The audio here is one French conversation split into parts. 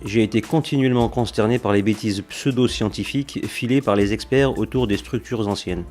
J'ai été continuellement consterné par les bêtises pseudo-scientifiques filées par les experts autour des structures anciennes.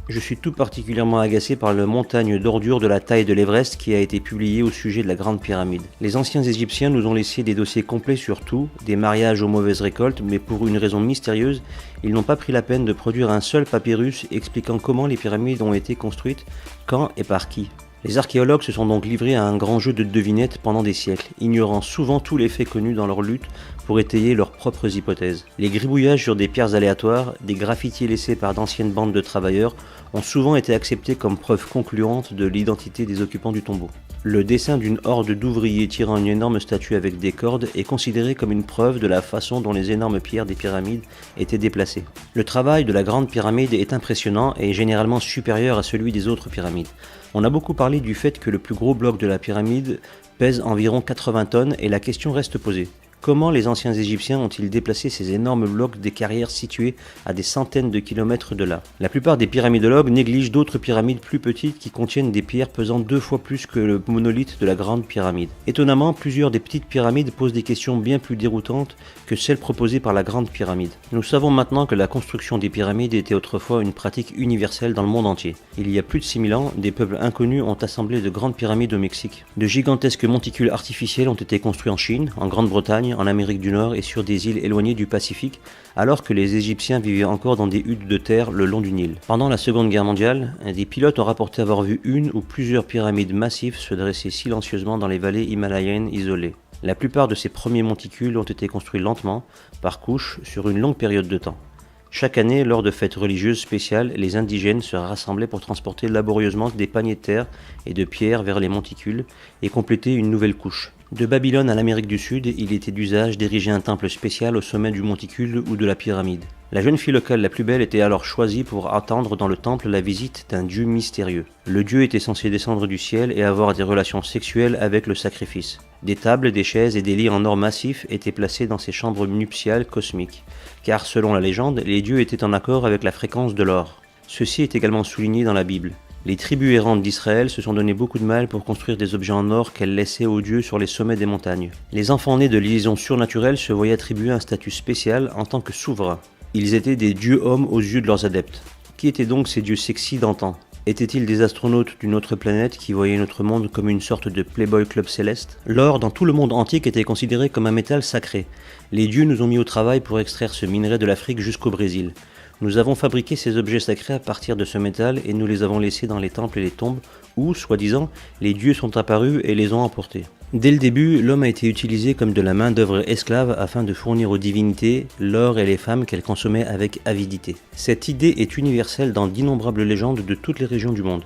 Je suis tout particulièrement agacé par la montagne d'ordures de la taille de l'Everest qui a été publiée au sujet de la Grande Pyramide. Les anciens Égyptiens nous ont laissé des dossiers complets sur tout, des mariages aux mauvaises récoltes, mais pour une raison mystérieuse, ils n'ont pas pris la peine de produire un seul papyrus expliquant comment les pyramides ont été construites, quand et par qui. Les archéologues se sont donc livrés à un grand jeu de devinettes pendant des siècles, ignorant souvent tous les faits connus dans leur lutte pour étayer leurs propres hypothèses. Les gribouillages sur des pierres aléatoires, des graffitis laissés par d'anciennes bandes de travailleurs, ont souvent été acceptés comme preuve concluante de l'identité des occupants du tombeau. Le dessin d'une horde d'ouvriers tirant une énorme statue avec des cordes est considéré comme une preuve de la façon dont les énormes pierres des pyramides étaient déplacées. Le travail de la Grande Pyramide est impressionnant et généralement supérieur à celui des autres pyramides. On a beaucoup parlé du fait que le plus gros bloc de la pyramide pèse environ 80 tonnes et la question reste posée. Comment les anciens Égyptiens ont-ils déplacé ces énormes blocs des carrières situées à des centaines de kilomètres de là? La plupart des pyramidologues négligent d'autres pyramides plus petites qui contiennent des pierres pesant 2 fois plus que le monolithe de la Grande Pyramide. Étonnamment, plusieurs des petites pyramides posent des questions bien plus déroutantes que celles proposées par la Grande Pyramide. Nous savons maintenant que la construction des pyramides était autrefois une pratique universelle dans le monde entier. Il y a plus de 6000 ans, des peuples inconnus ont assemblé de grandes pyramides au Mexique. De gigantesques monticules artificiels ont été construits en Chine, en Grande-Bretagne, en Amérique du Nord et sur des îles éloignées du Pacifique, alors que les Égyptiens vivaient encore dans des huttes de terre le long du Nil. Pendant la Seconde Guerre mondiale, des pilotes ont rapporté avoir vu une ou plusieurs pyramides massives se dresser silencieusement dans les vallées himalayennes isolées. La plupart de ces premiers monticules ont été construits lentement, par couches, sur une longue période de temps. Chaque année, lors de fêtes religieuses spéciales, les indigènes se rassemblaient pour transporter laborieusement des paniers de terre et de pierres vers les monticules et compléter une nouvelle couche. De Babylone à l'Amérique du Sud, il était d'usage d'ériger un temple spécial au sommet du monticule ou de la pyramide. La jeune fille locale la plus belle était alors choisie pour attendre dans le temple la visite d'un dieu mystérieux. Le dieu était censé descendre du ciel et avoir des relations sexuelles avec le sacrifice. Des tables, des chaises et des lits en or massif étaient placés dans ces chambres nuptiales cosmiques, car selon la légende, les dieux étaient en accord avec la fréquence de l'or. Ceci est également souligné dans la Bible. Les tribus errantes d'Israël se sont donné beaucoup de mal pour construire des objets en or qu'elles laissaient aux dieux sur les sommets des montagnes. Les enfants nés de liaisons surnaturelles se voyaient attribuer un statut spécial en tant que souverains. Ils étaient des dieux-hommes aux yeux de leurs adeptes. Qui étaient donc ces dieux sexy d'antan? Étaient-ils des astronautes d'une autre planète qui voyaient notre monde comme une sorte de Playboy Club céleste? L'or dans tout le monde antique était considéré comme un métal sacré. Les dieux nous ont mis au travail pour extraire ce minerai de l'Afrique jusqu'au Brésil. Nous avons fabriqué ces objets sacrés à partir de ce métal et nous les avons laissés dans les temples et les tombes où, soi-disant, les dieux sont apparus et les ont emportés. Dès le début, l'homme a été utilisé comme de la main-d'œuvre esclave afin de fournir aux divinités l'or et les femmes qu'elles consommaient avec avidité. Cette idée est universelle dans d'innombrables légendes de toutes les régions du monde.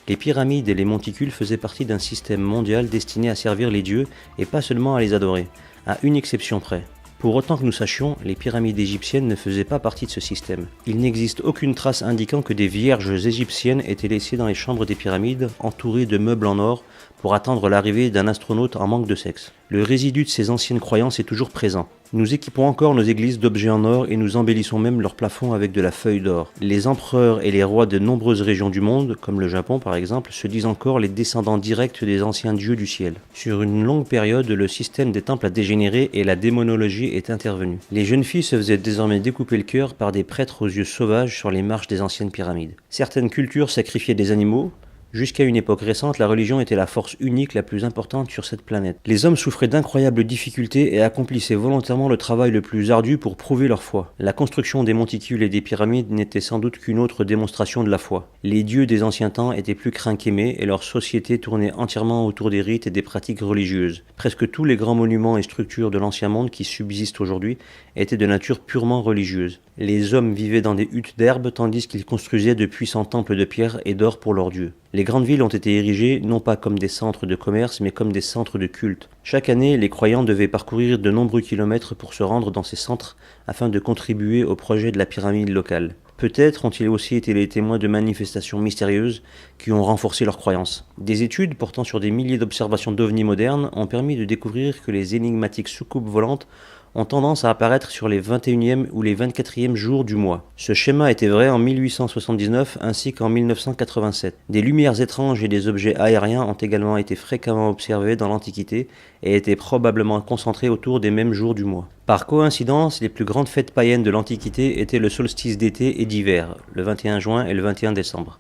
Les pyramides et les monticules faisaient partie d'un système mondial destiné à servir les dieux et pas seulement à les adorer, à une exception près. Pour autant que nous sachions, les pyramides égyptiennes ne faisaient pas partie de ce système. Il n'existe aucune trace indiquant que des vierges égyptiennes étaient laissées dans les chambres des pyramides, entourées de meubles en or, pour attendre l'arrivée d'un astronaute en manque de sexe. Le résidu de ces anciennes croyances est toujours présent. Nous équipons encore nos églises d'objets en or et nous embellissons même leurs plafonds avec de la feuille d'or. Les empereurs et les rois de nombreuses régions du monde, comme le Japon par exemple, se disent encore les descendants directs des anciens dieux du ciel. Sur une longue période, le système des temples a dégénéré et la démonologie est intervenue. Les jeunes filles se faisaient désormais découper le cœur par des prêtres aux yeux sauvages sur les marches des anciennes pyramides. Certaines cultures sacrifiaient des animaux. Jusqu'à une époque récente, la religion était la force unique la plus importante sur cette planète. Les hommes souffraient d'incroyables difficultés et accomplissaient volontairement le travail le plus ardu pour prouver leur foi. La construction des monticules et des pyramides n'était sans doute qu'une autre démonstration de la foi. Les dieux des anciens temps étaient plus craints qu'aimés et leur société tournait entièrement autour des rites et des pratiques religieuses. Presque tous les grands monuments et structures de l'ancien monde qui subsistent aujourd'hui étaient de nature purement religieuse. Les hommes vivaient dans des huttes d'herbe tandis qu'ils construisaient de puissants temples de pierre et d'or pour leurs dieux. Les grandes villes ont été érigées non pas comme des centres de commerce mais comme des centres de culte. Chaque année, les croyants devaient parcourir de nombreux kilomètres pour se rendre dans ces centres afin de contribuer au projet de la pyramide locale. Peut-être ont-ils aussi été les témoins de manifestations mystérieuses qui ont renforcé leurs croyances. Des études portant sur des milliers d'observations d'ovnis modernes ont permis de découvrir que les énigmatiques soucoupes volantes ont tendance à apparaître sur les 21e ou les 24e jours du mois. Ce schéma était vrai en 1879 ainsi qu'en 1987. Des lumières étranges et des objets aériens ont également été fréquemment observés dans l'Antiquité et étaient probablement concentrés autour des mêmes jours du mois. Par coïncidence, les plus grandes fêtes païennes de l'Antiquité étaient le solstice d'été et d'hiver, le 21 juin et le 21 décembre.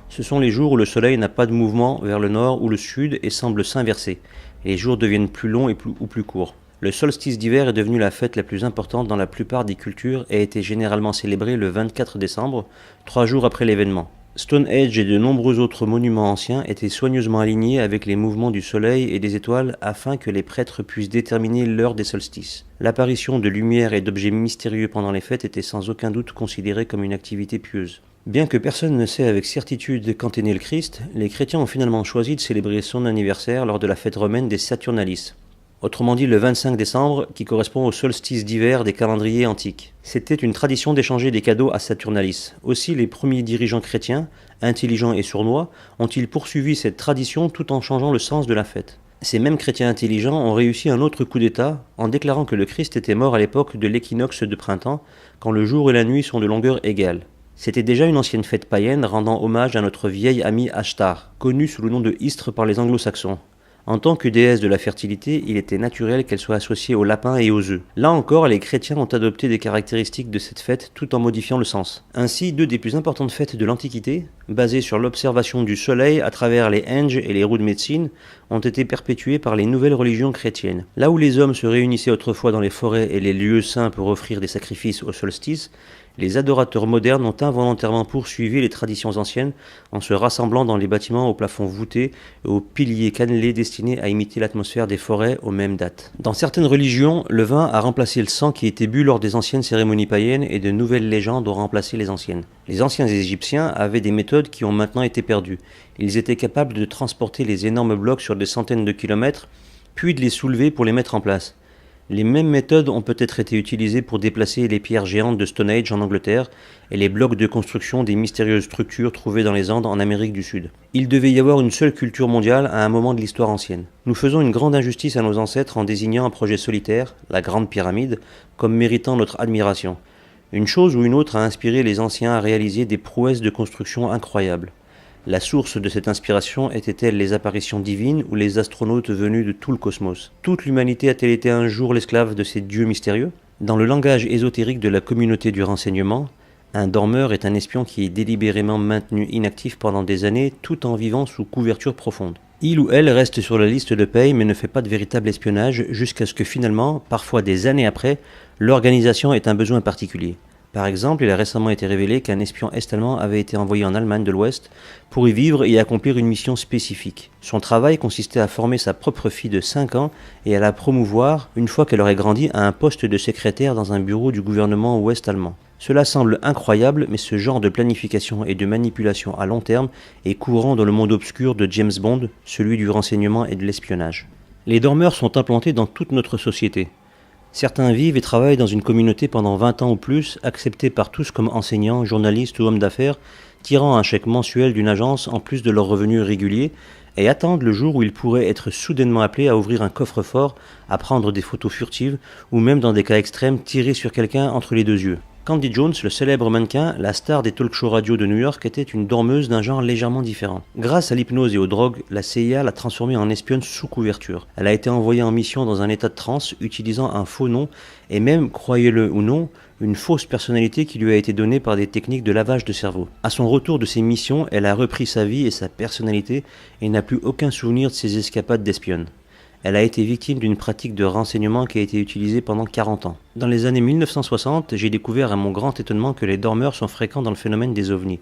Ce sont les jours où le soleil n'a pas de mouvement vers le nord ou le sud et semble s'inverser. Les jours deviennent plus longs ou plus courts. Le solstice d'hiver est devenu la fête la plus importante dans la plupart des cultures et était généralement célébré le 24 décembre, 3 jours après l'événement. Stonehenge et de nombreux autres monuments anciens étaient soigneusement alignés avec les mouvements du soleil et des étoiles afin que les prêtres puissent déterminer l'heure des solstices. L'apparition de lumière et d'objets mystérieux pendant les fêtes était sans aucun doute considérée comme une activité pieuse. Bien que personne ne sait avec certitude quand est né le Christ, les chrétiens ont finalement choisi de célébrer son anniversaire lors de la fête romaine des Saturnalis. Autrement dit le 25 décembre, qui correspond au solstice d'hiver des calendriers antiques. C'était une tradition d'échanger des cadeaux à Saturnalis. Aussi, les premiers dirigeants chrétiens, intelligents et sournois, ont-ils poursuivi cette tradition tout en changeant le sens de la fête. Ces mêmes chrétiens intelligents ont réussi un autre coup d'État en déclarant que le Christ était mort à l'époque de l'équinoxe de printemps, quand le jour et la nuit sont de longueur égale. C'était déjà une ancienne fête païenne rendant hommage à notre vieille amie Ashtar, connue sous le nom de Istre par les anglo-saxons. En tant que déesse de la fertilité, il était naturel qu'elle soit associée aux lapins et aux œufs. Là encore, les chrétiens ont adopté des caractéristiques de cette fête tout en modifiant le sens. Ainsi, deux des plus importantes fêtes de l'Antiquité, basées sur l'observation du soleil à travers les henges et les roues de médecine, ont été perpétuées par les nouvelles religions chrétiennes. Là où les hommes se réunissaient autrefois dans les forêts et les lieux saints pour offrir des sacrifices au solstice, les adorateurs modernes ont involontairement poursuivi les traditions anciennes en se rassemblant dans les bâtiments aux plafonds voûtés et aux piliers cannelés destinés à imiter l'atmosphère des forêts aux mêmes dates. Dans certaines religions, le vin a remplacé le sang qui était bu lors des anciennes cérémonies païennes et de nouvelles légendes ont remplacé les anciennes. Les anciens Égyptiens avaient des méthodes qui ont maintenant été perdues. Ils étaient capables de transporter les énormes blocs sur des centaines de kilomètres, puis de les soulever pour les mettre en place. Les mêmes méthodes ont peut-être été utilisées pour déplacer les pierres géantes de Stonehenge en Angleterre et les blocs de construction des mystérieuses structures trouvées dans les Andes en Amérique du Sud. Il devait y avoir une seule culture mondiale à un moment de l'histoire ancienne. Nous faisons une grande injustice à nos ancêtres en désignant un projet solitaire, la Grande Pyramide, comme méritant notre admiration. Une chose ou une autre a inspiré les anciens à réaliser des prouesses de construction incroyables. La source de cette inspiration était-elle les apparitions divines ou les astronautes venus de tout le cosmos? Toute l'humanité a-t-elle été un jour l'esclave de ces dieux mystérieux? Dans le langage ésotérique de la communauté du renseignement, un dormeur est un espion qui est délibérément maintenu inactif pendant des années tout en vivant sous couverture profonde. Il ou elle reste sur la liste de paye mais ne fait pas de véritable espionnage jusqu'à ce que finalement, parfois des années après, l'organisation ait un besoin particulier. Par exemple, il a récemment été révélé qu'un espion est-allemand avait été envoyé en Allemagne de l'Ouest pour y vivre et accomplir une mission spécifique. Son travail consistait à former sa propre fille de 5 ans et à la promouvoir, une fois qu'elle aurait grandi, à un poste de secrétaire dans un bureau du gouvernement ouest-allemand. Cela semble incroyable, mais ce genre de planification et de manipulation à long terme est courant dans le monde obscur de James Bond, celui du renseignement et de l'espionnage. Les dormeurs sont implantés dans toute notre société. Certains vivent et travaillent dans une communauté pendant 20 ans ou plus, acceptés par tous comme enseignants, journalistes ou hommes d'affaires, tirant un chèque mensuel d'une agence en plus de leurs revenus réguliers, et attendent le jour où ils pourraient être soudainement appelés à ouvrir un coffre-fort, à prendre des photos furtives, ou même dans des cas extrêmes, tirer sur quelqu'un entre les deux yeux. Candy Jones, le célèbre mannequin, la star des talk-shows radio de New York, était une dormeuse d'un genre légèrement différent. Grâce à l'hypnose et aux drogues, la CIA l'a transformée en espionne sous couverture. Elle a été envoyée en mission dans un état de transe, utilisant un faux nom, et même, croyez-le ou non, une fausse personnalité qui lui a été donnée par des techniques de lavage de cerveau. À son retour de ses missions, elle a repris sa vie et sa personnalité, et n'a plus aucun souvenir de ses escapades d'espionne. Elle a été victime d'une pratique de renseignement qui a été utilisée pendant 40 ans. Dans les années 1960, j'ai découvert à mon grand étonnement que les dormeurs sont fréquents dans le phénomène des ovnis.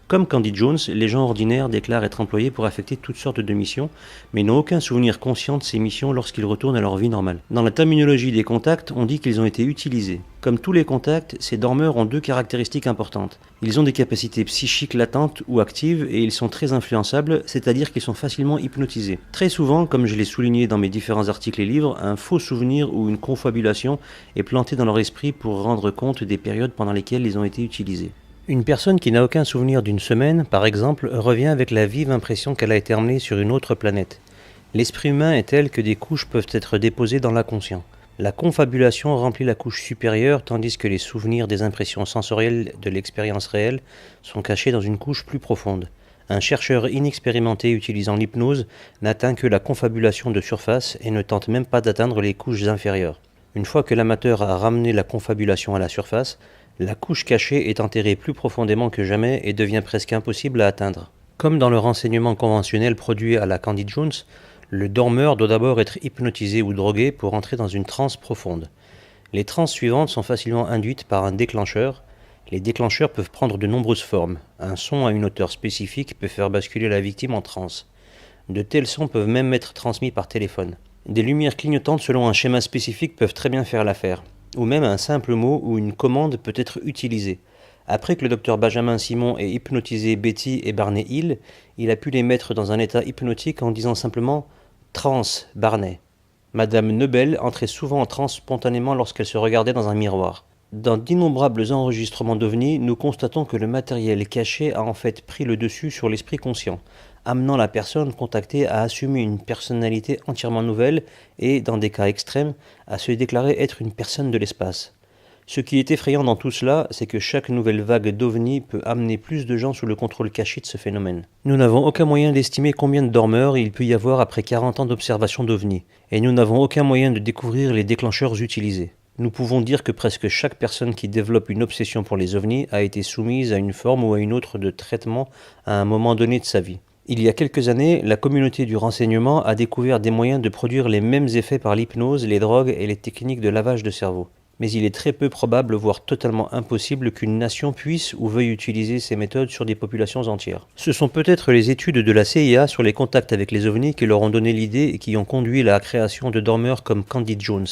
Comme Candy Jones, les gens ordinaires déclarent être employés pour affecter toutes sortes de missions, mais n'ont aucun souvenir conscient de ces missions lorsqu'ils retournent à leur vie normale. Dans la terminologie des contacts, on dit qu'ils ont été utilisés. Comme tous les contacts, ces dormeurs ont deux caractéristiques importantes. Ils ont des capacités psychiques latentes ou actives et ils sont très influençables, c'est-à-dire qu'ils sont facilement hypnotisés. Très souvent, comme je l'ai souligné dans mes différents articles et livres, un faux souvenir ou une confabulation est planté dans leur esprit pour rendre compte des périodes pendant lesquelles ils ont été utilisés. Une personne qui n'a aucun souvenir d'une semaine, par exemple, revient avec la vive impression qu'elle a été emmenée sur une autre planète. L'esprit humain est tel que des couches peuvent être déposées dans l'inconscient. La confabulation remplit la couche supérieure tandis que les souvenirs des impressions sensorielles de l'expérience réelle sont cachés dans une couche plus profonde. Un chercheur inexpérimenté utilisant l'hypnose n'atteint que la confabulation de surface et ne tente même pas d'atteindre les couches inférieures. Une fois que l'amateur a ramené la confabulation à la surface, la couche cachée est enterrée plus profondément que jamais et devient presque impossible à atteindre. Comme dans le renseignement conventionnel produit à la Candy Jones, le dormeur doit d'abord être hypnotisé ou drogué pour entrer dans une transe profonde. Les transes suivantes sont facilement induites par un déclencheur. Les déclencheurs peuvent prendre de nombreuses formes. Un son à une hauteur spécifique peut faire basculer la victime en transe. De tels sons peuvent même être transmis par téléphone. Des lumières clignotantes selon un schéma spécifique peuvent très bien faire l'affaire. Ou même un simple mot ou une commande peut être utilisé. Après que le docteur Benjamin Simon ait hypnotisé Betty et Barney Hill, il a pu les mettre dans un état hypnotique en disant simplement « Transe, Barney ». Madame Nebel entrait souvent en transe spontanément lorsqu'elle se regardait dans un miroir. Dans d'innombrables enregistrements d'OVNI, nous constatons que le matériel caché a en fait pris le dessus sur l'esprit conscient, amenant la personne contactée à assumer une personnalité entièrement nouvelle et, dans des cas extrêmes, à se déclarer être une personne de l'espace. Ce qui est effrayant dans tout cela, c'est que chaque nouvelle vague d'OVNI peut amener plus de gens sous le contrôle caché de ce phénomène. Nous n'avons aucun moyen d'estimer combien de dormeurs il peut y avoir après 40 ans d'observation d'OVNI, et nous n'avons aucun moyen de découvrir les déclencheurs utilisés. Nous pouvons dire que presque chaque personne qui développe une obsession pour les OVNI a été soumise à une forme ou à une autre de traitement à un moment donné de sa vie. Il y a quelques années, la communauté du renseignement a découvert des moyens de produire les mêmes effets par l'hypnose, les drogues et les techniques de lavage de cerveau. Mais il est très peu probable, voire totalement impossible, qu'une nation puisse ou veuille utiliser ces méthodes sur des populations entières. Ce sont peut-être les études de la CIA sur les contacts avec les ovnis qui leur ont donné l'idée et qui ont conduit à la création de dormeurs comme Candy Jones.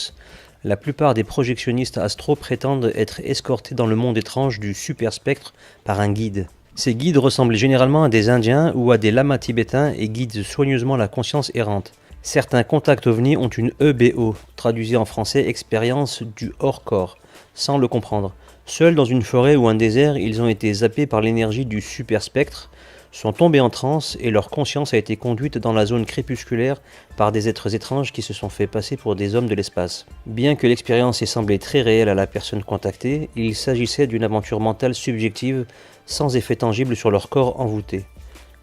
La plupart des projectionnistes astro prétendent être escortés dans le monde étrange du super-spectre par un guide. Ces guides ressemblent généralement à des Indiens ou à des lamas tibétains et guident soigneusement la conscience errante. Certains contacts ovnis ont une EBO, traduisée en français expérience du hors-corps, sans le comprendre. Seuls dans une forêt ou un désert, ils ont été zappés par l'énergie du super-spectre, sont tombés en transe et leur conscience a été conduite dans la zone crépusculaire par des êtres étranges qui se sont fait passer pour des hommes de l'espace. Bien que l'expérience ait semblé très réelle à la personne contactée, il s'agissait d'une aventure mentale subjective sans effet tangible sur leur corps envoûté.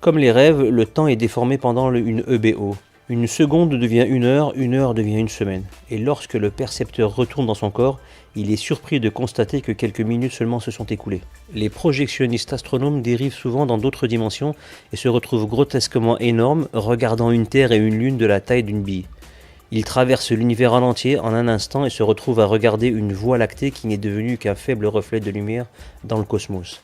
Comme les rêves, le temps est déformé pendant une EBO. Une seconde devient une heure devient une semaine. Et lorsque le percepteur retourne dans son corps, il est surpris de constater que quelques minutes seulement se sont écoulées. Les projectionnistes astronomes dérivent souvent dans d'autres dimensions et se retrouvent grotesquement énormes, regardant une Terre et une Lune de la taille d'une bille. Ils traversent l'univers en entier en un instant et se retrouvent à regarder une voie lactée qui n'est devenue qu'un faible reflet de lumière dans le cosmos.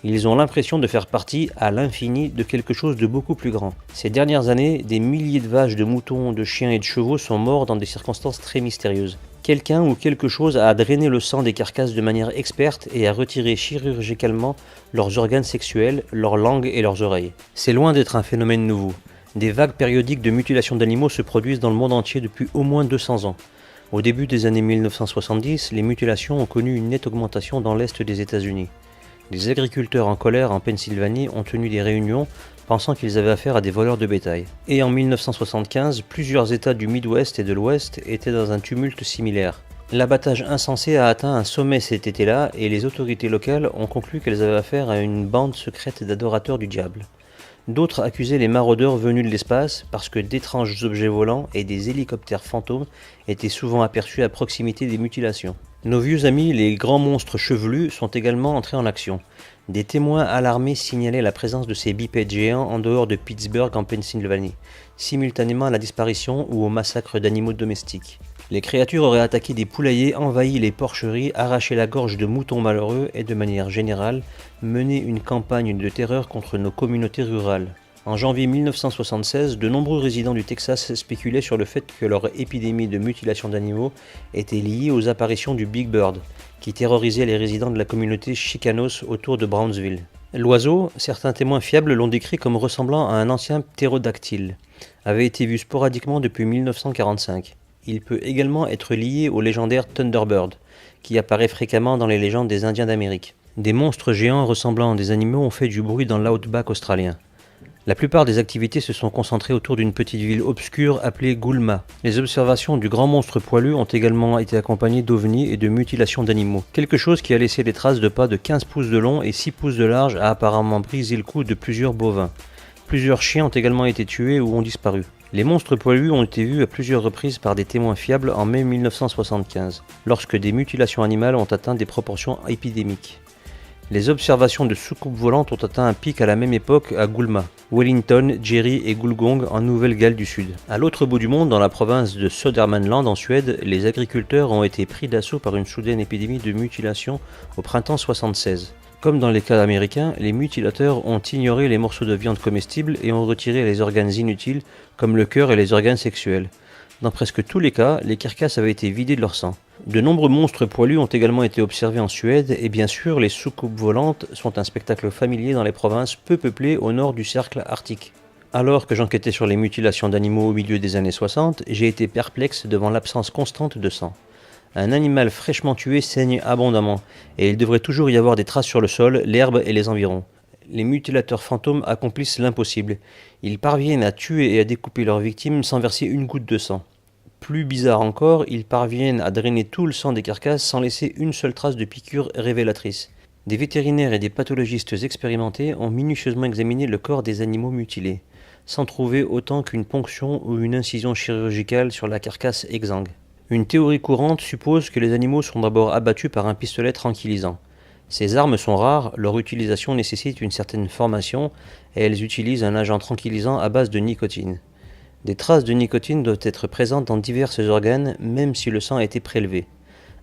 Ils ont l'impression de faire partie, à l'infini, de quelque chose de beaucoup plus grand. Ces dernières années, des milliers de vaches, de moutons, de chiens et de chevaux sont morts dans des circonstances très mystérieuses. Quelqu'un ou quelque chose a drainé le sang des carcasses de manière experte et a retiré chirurgicalement leurs organes sexuels, leur langue et leurs oreilles. C'est loin d'être un phénomène nouveau. Des vagues périodiques de mutilation d'animaux se produisent dans le monde entier depuis au moins 200 ans. Au début des années 1970, les mutilations ont connu une nette augmentation dans l'est des États-Unis. Les agriculteurs en colère en Pennsylvanie ont tenu des réunions pensant qu'ils avaient affaire à des voleurs de bétail. Et en 1975, plusieurs États du Midwest et de l'Ouest étaient dans un tumulte similaire. L'abattage insensé a atteint un sommet cet été-là et les autorités locales ont conclu qu'elles avaient affaire à une bande secrète d'adorateurs du diable. D'autres accusaient les maraudeurs venus de l'espace parce que d'étranges objets volants et des hélicoptères fantômes étaient souvent aperçus à proximité des mutilations. Nos vieux amis, les grands monstres chevelus, sont également entrés en action. Des témoins alarmés signalaient la présence de ces bipèdes géants en dehors de Pittsburgh en Pennsylvanie, simultanément à la disparition ou au massacre d'animaux domestiques. Les créatures auraient attaqué des poulaillers, envahi les porcheries, arraché la gorge de moutons malheureux et, de manière générale, mené une campagne de terreur contre nos communautés rurales. En janvier 1976, de nombreux résidents du Texas spéculaient sur le fait que leur épidémie de mutilation d'animaux était liée aux apparitions du Big Bird, qui terrorisait les résidents de la communauté Chicanos autour de Brownsville. L'oiseau, certains témoins fiables l'ont décrit comme ressemblant à un ancien ptérodactyle, avait été vu sporadiquement depuis 1945. Il peut également être lié au légendaire Thunderbird, qui apparaît fréquemment dans les légendes des Indiens d'Amérique. Des monstres géants ressemblant à des animaux ont fait du bruit dans l'outback australien. La plupart des activités se sont concentrées autour d'une petite ville obscure appelée Goulma. Les observations du grand monstre poilu ont également été accompagnées d'ovnis et de mutilations d'animaux. Quelque chose qui a laissé des traces de pas de 15 pouces de long et 6 pouces de large a apparemment brisé le cou de plusieurs bovins. Plusieurs chiens ont également été tués ou ont disparu. Les monstres poilus ont été vus à plusieurs reprises par des témoins fiables en mai 1975, lorsque des mutilations animales ont atteint des proportions épidémiques. Les observations de soucoupes volantes ont atteint un pic à la même époque à Goulma, Wellington, Jerry et Gulgong en Nouvelle-Galles du Sud. À l'autre bout du monde, dans la province de Södermanland en Suède, les agriculteurs ont été pris d'assaut par une soudaine épidémie de mutilation au printemps 1976. Comme dans les cas américains, les mutilateurs ont ignoré les morceaux de viande comestibles et ont retiré les organes inutiles comme le cœur et les organes sexuels. Dans presque tous les cas, les carcasses avaient été vidées de leur sang. De nombreux monstres poilus ont également été observés en Suède et bien sûr les soucoupes volantes sont un spectacle familier dans les provinces peu peuplées au nord du cercle arctique. Alors que j'enquêtais sur les mutilations d'animaux au milieu des années 60, j'ai été perplexe devant l'absence constante de sang. Un animal fraîchement tué saigne abondamment et il devrait toujours y avoir des traces sur le sol, l'herbe et les environs. Les mutilateurs fantômes accomplissent l'impossible. Ils parviennent à tuer et à découper leurs victimes sans verser une goutte de sang. Plus bizarre encore, ils parviennent à drainer tout le sang des carcasses sans laisser une seule trace de piqûre révélatrice. Des vétérinaires et des pathologistes expérimentés ont minutieusement examiné le corps des animaux mutilés, sans trouver autant qu'une ponction ou une incision chirurgicale sur la carcasse exsangue. Une théorie courante suppose que les animaux sont d'abord abattus par un pistolet tranquillisant. Ces armes sont rares, leur utilisation nécessite une certaine formation et elles utilisent un agent tranquillisant à base de nicotine. Des traces de nicotine doivent être présentes dans divers organes, même si le sang a été prélevé.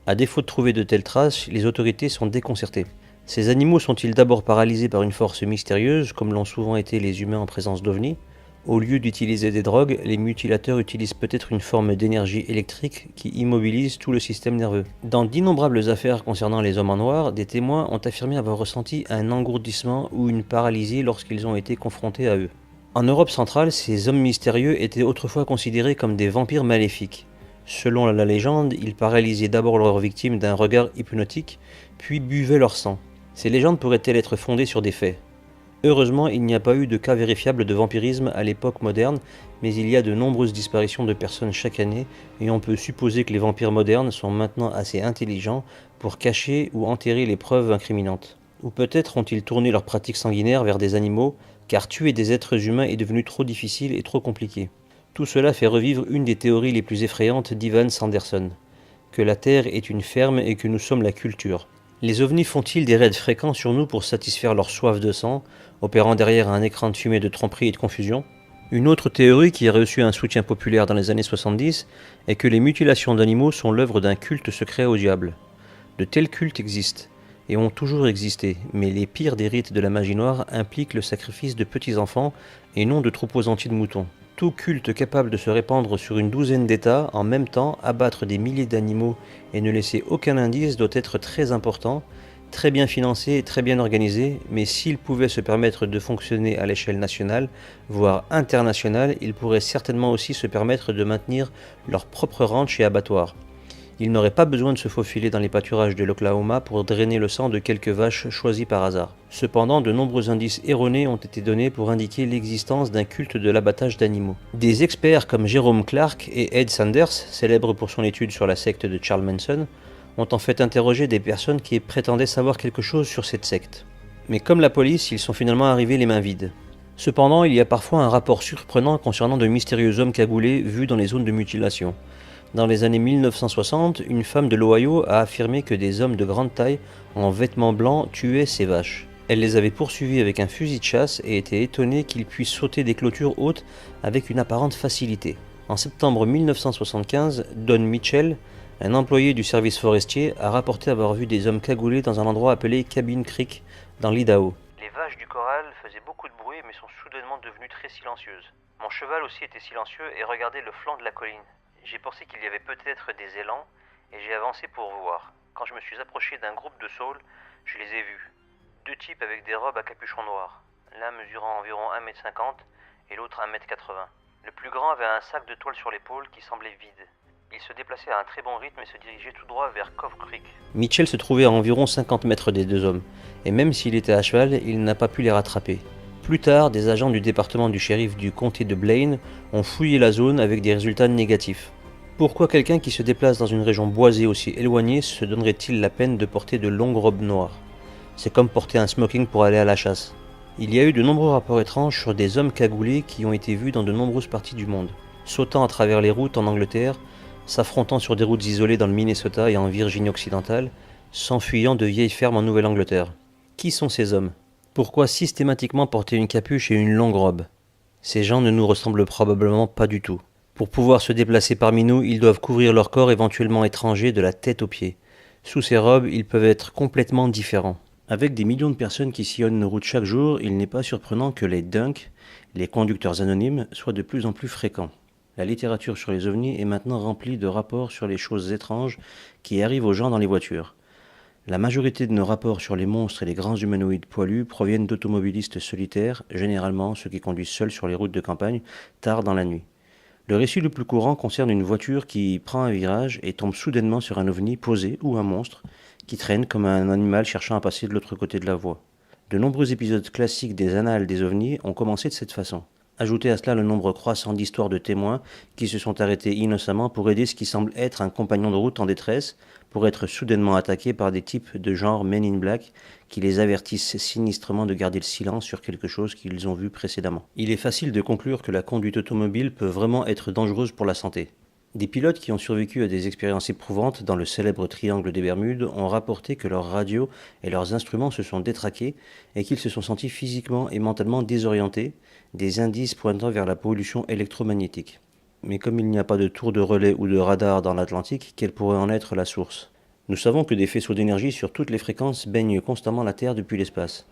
À défaut de trouver de telles traces, les autorités sont déconcertées. Ces animaux sont-ils d'abord paralysés par une force mystérieuse, comme l'ont souvent été les humains en présence d'ovnis ? Au lieu d'utiliser des drogues, les mutilateurs utilisent peut-être une forme d'énergie électrique qui immobilise tout le système nerveux. Dans d'innombrables affaires concernant les hommes en noir, des témoins ont affirmé avoir ressenti un engourdissement ou une paralysie lorsqu'ils ont été confrontés à eux. En Europe centrale, ces hommes mystérieux étaient autrefois considérés comme des vampires maléfiques. Selon la légende, ils paralysaient d'abord leurs victimes d'un regard hypnotique, puis buvaient leur sang. Ces légendes pourraient-elles être fondées sur des faits ? Heureusement, il n'y a pas eu de cas vérifiables de vampirisme à l'époque moderne, mais il y a de nombreuses disparitions de personnes chaque année et on peut supposer que les vampires modernes sont maintenant assez intelligents pour cacher ou enterrer les preuves incriminantes. Ou peut-être ont-ils tourné leurs pratiques sanguinaires vers des animaux, car tuer des êtres humains est devenu trop difficile et trop compliqué. Tout cela fait revivre une des théories les plus effrayantes d'Ivan Sanderson, que la Terre est une ferme et que nous sommes la culture. Les ovnis font-ils des raids fréquents sur nous pour satisfaire leur soif de sang, opérant derrière un écran de fumée de tromperie et de confusion ? Une autre théorie qui a reçu un soutien populaire dans les années 70 est que les mutilations d'animaux sont l'œuvre d'un culte secret au diable. De tels cultes existent, et ont toujours existé, mais les pires des rites de la magie noire impliquent le sacrifice de petits enfants et non de troupeaux entiers de moutons. Tout culte capable de se répandre sur une douzaine d'États, en même temps abattre des milliers d'animaux et ne laisser aucun indice doit être très important, très bien financé et très bien organisé, mais s'il pouvait se permettre de fonctionner à l'échelle nationale, voire internationale, il pourrait certainement aussi se permettre de maintenir leur propre ranch et abattoir. Ils n'auraient pas besoin de se faufiler dans les pâturages de l'Oklahoma pour drainer le sang de quelques vaches choisies par hasard. Cependant, de nombreux indices erronés ont été donnés pour indiquer l'existence d'un culte de l'abattage d'animaux. Des experts comme Jerome Clark et Ed Sanders, célèbre pour son étude sur la secte de Charles Manson, ont en fait interrogé des personnes qui prétendaient savoir quelque chose sur cette secte. Mais comme la police, ils sont finalement arrivés les mains vides. Cependant, il y a parfois un rapport surprenant concernant de mystérieux hommes cagoulés vus dans les zones de mutilation. Dans les années 1960, une femme de l'Ohio a affirmé que des hommes de grande taille, en vêtements blancs, tuaient ses vaches. Elle les avait poursuivis avec un fusil de chasse et était étonnée qu'ils puissent sauter des clôtures hautes avec une apparente facilité. En septembre 1975, Don Mitchell, un employé du service forestier, a rapporté avoir vu des hommes cagoulés dans un endroit appelé Cabin Creek, dans l'Idaho. Les vaches du corral faisaient beaucoup de bruit mais sont soudainement devenues très silencieuses. Mon cheval aussi était silencieux et regardait le flanc de la colline. J'ai pensé qu'il y avait peut-être des élans et j'ai avancé pour voir. Quand je me suis approché d'un groupe de saules, je les ai vus. Deux types avec des robes à capuchon noir, l'un mesurant environ 1m50 et l'autre 1m80. Le plus grand avait un sac de toile sur l'épaule qui semblait vide. Il se déplaçait à un très bon rythme et se dirigeait tout droit vers Cove Creek. Mitchell se trouvait à environ 50 mètres des deux hommes, et même s'il était à cheval, il n'a pas pu les rattraper. Plus tard, des agents du département du shérif du comté de Blaine ont fouillé la zone avec des résultats négatifs. Pourquoi quelqu'un qui se déplace dans une région boisée aussi éloignée se donnerait-il la peine de porter de longues robes noires? C'est comme porter un smoking pour aller à la chasse. Il y a eu de nombreux rapports étranges sur des hommes cagoulés qui ont été vus dans de nombreuses parties du monde, sautant à travers les routes en Angleterre, s'affrontant sur des routes isolées dans le Minnesota et en Virginie occidentale, s'enfuyant de vieilles fermes en Nouvelle-Angleterre. Qui sont ces hommes? Pourquoi systématiquement porter une capuche et une longue robe? Ces gens ne nous ressemblent probablement pas du tout. Pour pouvoir se déplacer parmi nous, ils doivent couvrir leur corps éventuellement étranger de la tête aux pieds. Sous ces robes, ils peuvent être complètement différents. Avec des millions de personnes qui sillonnent nos routes chaque jour, il n'est pas surprenant que les dunks, les conducteurs anonymes, soient de plus en plus fréquents. La littérature sur les ovnis est maintenant remplie de rapports sur les choses étranges qui arrivent aux gens dans les voitures. La majorité de nos rapports sur les monstres et les grands humanoïdes poilus proviennent d'automobilistes solitaires, généralement ceux qui conduisent seuls sur les routes de campagne, tard dans la nuit. Le récit le plus courant concerne une voiture qui prend un virage et tombe soudainement sur un ovni posé ou un monstre qui traîne comme un animal cherchant à passer de l'autre côté de la voie. De nombreux épisodes classiques des annales des ovnis ont commencé de cette façon. Ajoutez à cela le nombre croissant d'histoires de témoins qui se sont arrêtés innocemment pour aider ce qui semble être un compagnon de route en détresse, pour être soudainement attaqués par des types de genre Men in Black qui les avertissent sinistrement de garder le silence sur quelque chose qu'ils ont vu précédemment. Il est facile de conclure que la conduite automobile peut vraiment être dangereuse pour la santé. Des pilotes qui ont survécu à des expériences éprouvantes dans le célèbre triangle des Bermudes ont rapporté que leurs radios et leurs instruments se sont détraqués et qu'ils se sont sentis physiquement et mentalement désorientés, des indices pointant vers la pollution électromagnétique. Mais comme il n'y a pas de tour de relais ou de radar dans l'Atlantique, quelle pourrait en être la source? Nous savons que des faisceaux d'énergie sur toutes les fréquences baignent constamment la Terre depuis l'espace.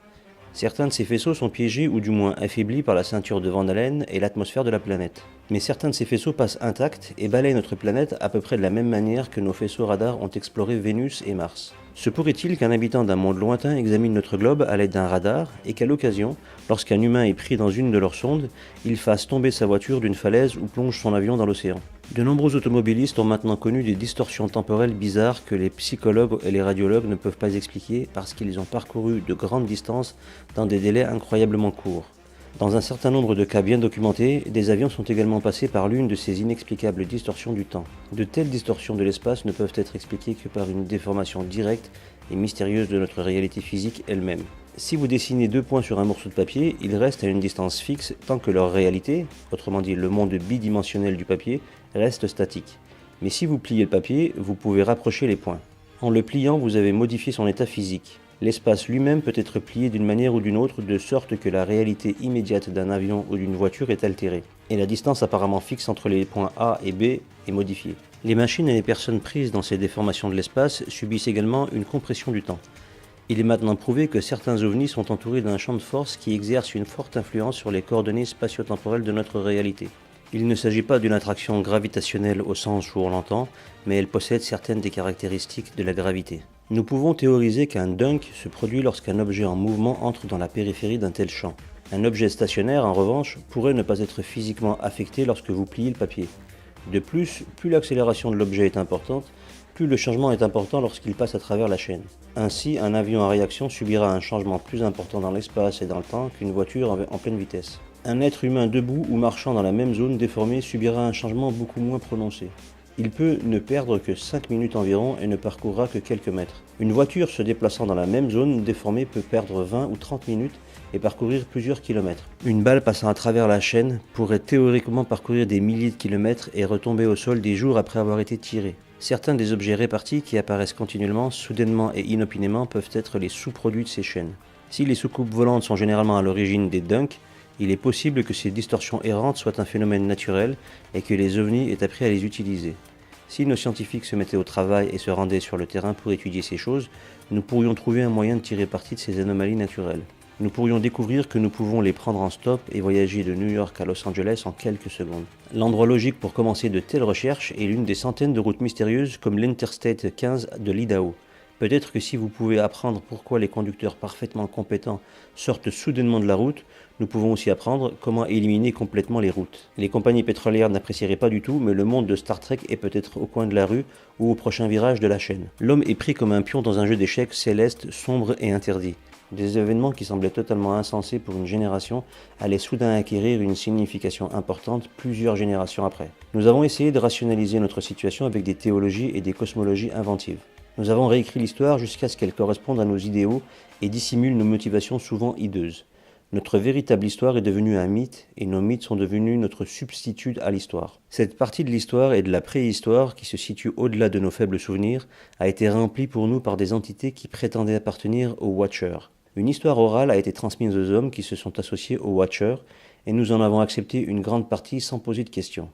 Certains de ces faisceaux sont piégés ou du moins affaiblis par la ceinture de Van Allen et l'atmosphère de la planète. Mais certains de ces faisceaux passent intacts et balayent notre planète à peu près de la même manière que nos faisceaux radars ont exploré Vénus et Mars. Se pourrait-il qu'un habitant d'un monde lointain examine notre globe à l'aide d'un radar et qu'à l'occasion, lorsqu'un humain est pris dans une de leurs sondes, il fasse tomber sa voiture d'une falaise ou plonge son avion dans l'océan? De nombreux automobilistes ont maintenant connu des distorsions temporelles bizarres que les psychologues et les radiologues ne peuvent pas expliquer parce qu'ils ont parcouru de grandes distances dans des délais incroyablement courts. Dans un certain nombre de cas bien documentés, des avions sont également passés par l'une de ces inexplicables distorsions du temps. De telles distorsions de l'espace ne peuvent être expliquées que par une déformation directe et mystérieuse de notre réalité physique elle-même. Si vous dessinez deux points sur un morceau de papier, ils restent à une distance fixe tant que leur réalité, autrement dit le monde bidimensionnel du papier, reste statique. Mais si vous pliez le papier, vous pouvez rapprocher les points. En le pliant, vous avez modifié son état physique. L'espace lui-même peut être plié d'une manière ou d'une autre de sorte que la réalité immédiate d'un avion ou d'une voiture est altérée, et la distance apparemment fixe entre les points A et B est modifiée. Les machines et les personnes prises dans ces déformations de l'espace subissent également une compression du temps. Il est maintenant prouvé que certains ovnis sont entourés d'un champ de force qui exerce une forte influence sur les coordonnées spatio-temporelles de notre réalité. Il ne s'agit pas d'une attraction gravitationnelle au sens où on l'entend, mais elle possède certaines des caractéristiques de la gravité. Nous pouvons théoriser qu'un dunk se produit lorsqu'un objet en mouvement entre dans la périphérie d'un tel champ. Un objet stationnaire, en revanche, pourrait ne pas être physiquement affecté lorsque vous pliez le papier. De plus l'accélération de l'objet est importante, plus le changement est important lorsqu'il passe à travers la chaîne. Ainsi, un avion en réaction subira un changement plus important dans l'espace et dans le temps qu'une voiture en pleine vitesse. Un être humain debout ou marchant dans la même zone déformée subira un changement beaucoup moins prononcé. Il peut ne perdre que 5 minutes environ et ne parcourra que quelques mètres. Une voiture se déplaçant dans la même zone déformée peut perdre 20 ou 30 minutes et parcourir plusieurs kilomètres. Une balle passant à travers la chaîne pourrait théoriquement parcourir des milliers de kilomètres et retomber au sol des jours après avoir été tirée. Certains des objets répartis qui apparaissent continuellement, soudainement et inopinément peuvent être les sous-produits de ces chaînes. Si les soucoupes volantes sont généralement à l'origine des dunks, il est possible que ces distorsions errantes soient un phénomène naturel et que les ovnis aient appris à les utiliser. Si nos scientifiques se mettaient au travail et se rendaient sur le terrain pour étudier ces choses, nous pourrions trouver un moyen de tirer parti de ces anomalies naturelles. Nous pourrions découvrir que nous pouvons les prendre en stop et voyager de New York à Los Angeles en quelques secondes. L'endroit logique pour commencer de telles recherches est l'une des centaines de routes mystérieuses comme l'Interstate 15 de l'Idaho. Peut-être que si vous pouvez apprendre pourquoi les conducteurs parfaitement compétents sortent soudainement de la route, nous pouvons aussi apprendre comment éliminer complètement les routes. Les compagnies pétrolières n'apprécieraient pas du tout, mais le monde de Star Trek est peut-être au coin de la rue ou au prochain virage de la chaîne. L'homme est pris comme un pion dans un jeu d'échecs céleste, sombre et interdit. Des événements qui semblaient totalement insensés pour une génération allaient soudain acquérir une signification importante plusieurs générations après. Nous avons essayé de rationaliser notre situation avec des théologies et des cosmologies inventives. Nous avons réécrit l'histoire jusqu'à ce qu'elle corresponde à nos idéaux et dissimule nos motivations souvent hideuses. Notre véritable histoire est devenue un mythe et nos mythes sont devenus notre substitut à l'histoire. Cette partie de l'histoire et de la préhistoire qui se situe au-delà de nos faibles souvenirs a été remplie pour nous par des entités qui prétendaient appartenir aux Watchers. Une histoire orale a été transmise aux hommes qui se sont associés aux Watchers et nous en avons accepté une grande partie sans poser de questions.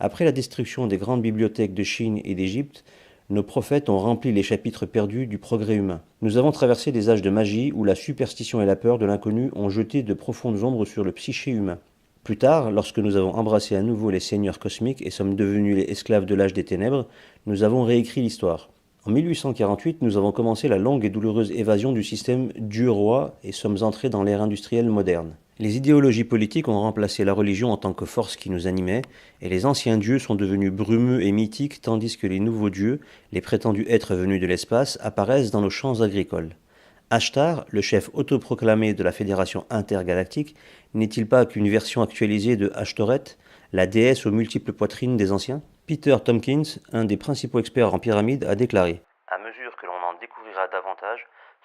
Après la destruction des grandes bibliothèques de Chine et d'Égypte, nos prophètes ont rempli les chapitres perdus du progrès humain. Nous avons traversé des âges de magie où la superstition et la peur de l'inconnu ont jeté de profondes ombres sur le psyché humain. Plus tard, lorsque nous avons embrassé à nouveau les seigneurs cosmiques et sommes devenus les esclaves de l'âge des ténèbres, nous avons réécrit l'histoire. En 1848, nous avons commencé la longue et douloureuse évasion du système Dieu-roi et sommes entrés dans l'ère industrielle moderne. Les idéologies politiques ont remplacé la religion en tant que force qui nous animait, et les anciens dieux sont devenus brumeux et mythiques tandis que les nouveaux dieux, les prétendus êtres venus de l'espace, apparaissent dans nos champs agricoles. Ashtar, le chef autoproclamé de la Fédération intergalactique, n'est-il pas qu'une version actualisée de Ashtoreth, la déesse aux multiples poitrines des anciens ? Peter Tompkins, un des principaux experts en pyramides, a déclaré « À mesure que l'on en découvrira davantage,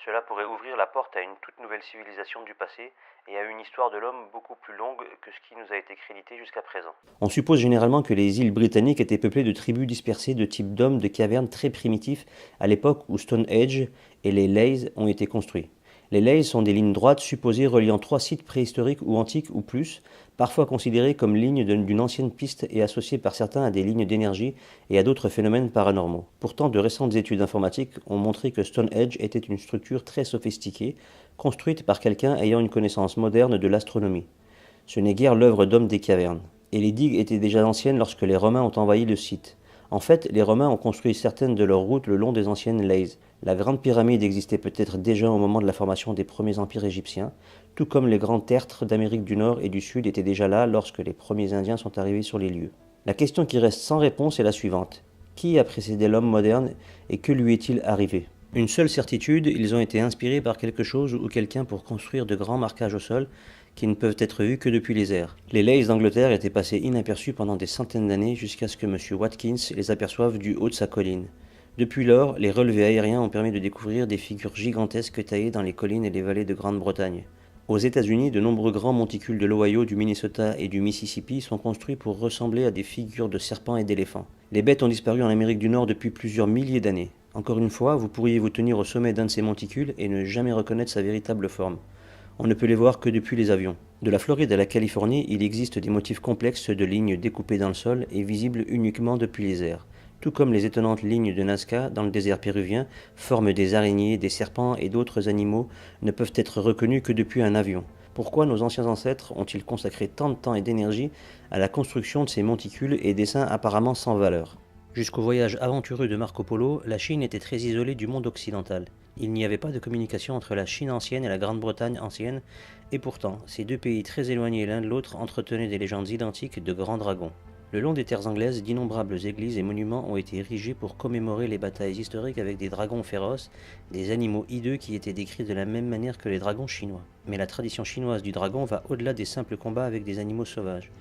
cela pourrait ouvrir la porte à une toute nouvelle civilisation du passé et à une histoire de l'homme beaucoup plus longue que ce qui nous a été crédité jusqu'à présent. » On suppose généralement que les îles britanniques étaient peuplées de tribus dispersées de type d'hommes de cavernes très primitifs à l'époque où Stonehenge et les Lays ont été construits. Les Lays sont des lignes droites supposées reliant trois sites préhistoriques ou antiques ou plus, parfois considérées comme lignes d'une ancienne piste et associées par certains à des lignes d'énergie et à d'autres phénomènes paranormaux. Pourtant, de récentes études informatiques ont montré que Stonehenge était une structure très sophistiquée, construite par quelqu'un ayant une connaissance moderne de l'astronomie. Ce n'est guère l'œuvre d'hommes des cavernes. Et les digues étaient déjà anciennes lorsque les Romains ont envahi le site. En fait, les Romains ont construit certaines de leurs routes le long des anciennes Lays. La Grande Pyramide existait peut-être déjà au moment de la formation des premiers empires égyptiens, tout comme les grands tertres d'Amérique du Nord et du Sud étaient déjà là lorsque les premiers Indiens sont arrivés sur les lieux. La question qui reste sans réponse est la suivante. Qui a précédé l'homme moderne et que lui est-il arrivé ? Une seule certitude, ils ont été inspirés par quelque chose ou quelqu'un pour construire de grands marquages au sol qui ne peuvent être vus que depuis les airs. Les Lays d'Angleterre étaient passés inaperçus pendant des centaines d'années jusqu'à ce que M. Watkins les aperçoive du haut de sa colline. Depuis lors, les relevés aériens ont permis de découvrir des figures gigantesques taillées dans les collines et les vallées de Grande-Bretagne. Aux États-Unis, de nombreux grands monticules de l'Ohio, du Minnesota et du Mississippi sont construits pour ressembler à des figures de serpents et d'éléphants. Les bêtes ont disparu en Amérique du Nord depuis plusieurs milliers d'années. Encore une fois, vous pourriez vous tenir au sommet d'un de ces monticules et ne jamais reconnaître sa véritable forme. On ne peut les voir que depuis les avions. De la Floride à la Californie, il existe des motifs complexes de lignes découpées dans le sol et visibles uniquement depuis les airs. Tout comme les étonnantes lignes de Nazca dans le désert péruvien, forment des araignées, des serpents et d'autres animaux ne peuvent être reconnus que depuis un avion. Pourquoi nos anciens ancêtres ont-ils consacré tant de temps et d'énergie à la construction de ces monticules et dessins apparemment sans valeur ? Jusqu'au voyage aventureux de Marco Polo, la Chine était très isolée du monde occidental. Il n'y avait pas de communication entre la Chine ancienne et la Grande-Bretagne ancienne, et pourtant, ces deux pays très éloignés l'un de l'autre entretenaient des légendes identiques de grands dragons. Le long des terres anglaises, d'innombrables églises et monuments ont été érigés pour commémorer les batailles historiques avec des dragons féroces, des animaux hideux qui étaient décrits de la même manière que les dragons chinois. Mais la tradition chinoise du dragon va au-delà des simples combats avec des animaux sauvages.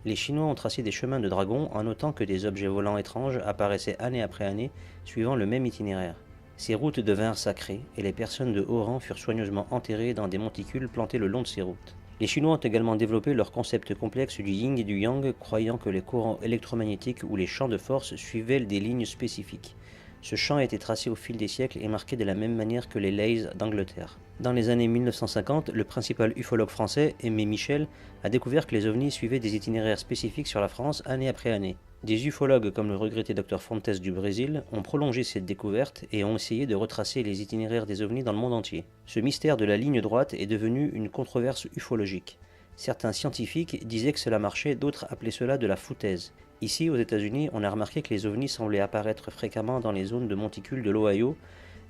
Les Chinois ont tracé des chemins de dragons en notant que des objets volants étranges apparaissaient année après année, suivant le même itinéraire. Ces routes devinrent sacrées, et les personnes de haut rang furent soigneusement enterrées dans des monticules plantés le long de ces routes. Les Chinois ont également développé leur concept complexe du yin et du yang, croyant que les courants électromagnétiques ou les champs de force suivaient des lignes spécifiques. Ce champ a été tracé au fil des siècles et marqué de la même manière que les Lays d'Angleterre. Dans les années 1950, le principal ufologue français, Aimé Michel, a découvert que les ovnis suivaient des itinéraires spécifiques sur la France année après année. Des ufologues comme le regretté Dr Fontes du Brésil ont prolongé cette découverte et ont essayé de retracer les itinéraires des ovnis dans le monde entier. Ce mystère de la ligne droite est devenu une controverse ufologique. Certains scientifiques disaient que cela marchait, d'autres appelaient cela de la foutaise. Ici, aux États-Unis, on a remarqué que les ovnis semblaient apparaître fréquemment dans les zones de monticules de l'Ohio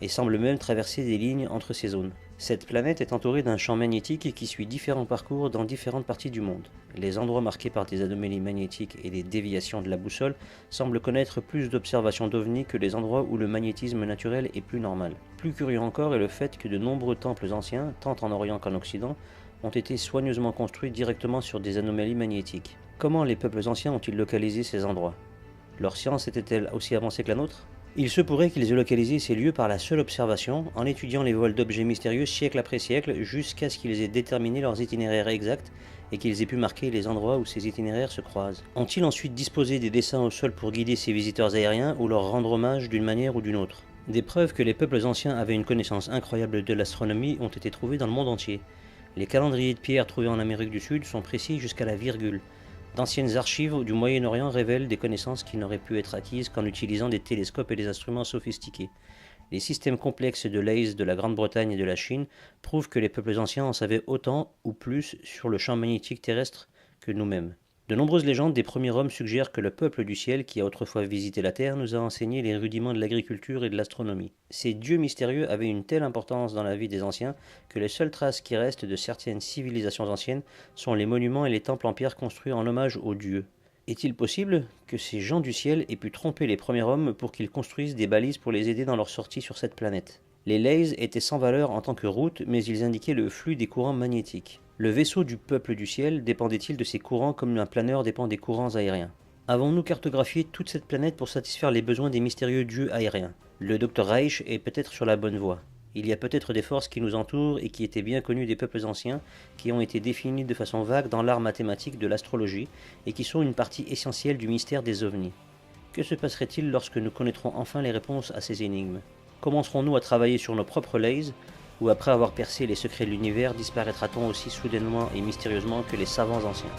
et semblent même traverser des lignes entre ces zones. Cette planète est entourée d'un champ magnétique qui suit différents parcours dans différentes parties du monde. Les endroits marqués par des anomalies magnétiques et des déviations de la boussole semblent connaître plus d'observations d'ovnis que les endroits où le magnétisme naturel est plus normal. Plus curieux encore est le fait que de nombreux temples anciens, tant en Orient qu'en Occident, ont été soigneusement construits directement sur des anomalies magnétiques. Comment les peuples anciens ont-ils localisé ces endroits? Leur science était-elle aussi avancée que la nôtre? Il se pourrait qu'ils aient localisé ces lieux par la seule observation, en étudiant les vols d'objets mystérieux siècle après siècle, jusqu'à ce qu'ils aient déterminé leurs itinéraires exacts et qu'ils aient pu marquer les endroits où ces itinéraires se croisent. Ont-ils ensuite disposé des dessins au sol pour guider ces visiteurs aériens ou leur rendre hommage d'une manière ou d'une autre? Des preuves que les peuples anciens avaient une connaissance incroyable de l'astronomie ont été trouvées dans le monde entier. Les calendriers de pierre trouvés en Amérique du Sud sont précis jusqu'à la virgule. D'anciennes archives du Moyen-Orient révèlent des connaissances qui n'auraient pu être acquises qu'en utilisant des télescopes et des instruments sophistiqués. Les systèmes complexes de laser de la Grande-Bretagne et de la Chine prouvent que les peuples anciens en savaient autant ou plus sur le champ magnétique terrestre que nous-mêmes. De nombreuses légendes des premiers hommes suggèrent que le peuple du ciel, qui a autrefois visité la Terre, nous a enseigné les rudiments de l'agriculture et de l'astronomie. Ces dieux mystérieux avaient une telle importance dans la vie des anciens que les seules traces qui restent de certaines civilisations anciennes sont les monuments et les temples en pierre construits en hommage aux dieux. Est-il possible que ces gens du ciel aient pu tromper les premiers hommes pour qu'ils construisent des balises pour les aider dans leur sortie sur cette planète? Les lasers étaient sans valeur en tant que route, mais ils indiquaient le flux des courants magnétiques. Le vaisseau du peuple du ciel dépendait-il de ces courants comme un planeur dépend des courants aériens? Avons-nous cartographié toute cette planète pour satisfaire les besoins des mystérieux dieux aériens? Le Dr Reich est peut-être sur la bonne voie. Il y a peut-être des forces qui nous entourent et qui étaient bien connues des peuples anciens, qui ont été définies de façon vague dans l'art mathématique de l'astrologie et qui sont une partie essentielle du mystère des ovnis. Que se passerait-il lorsque nous connaîtrons enfin les réponses à ces énigmes? Commencerons-nous à travailler sur nos propres lasers, ou après avoir percé les secrets de l'univers, disparaîtra-t-on aussi soudainement et mystérieusement que les savants anciens?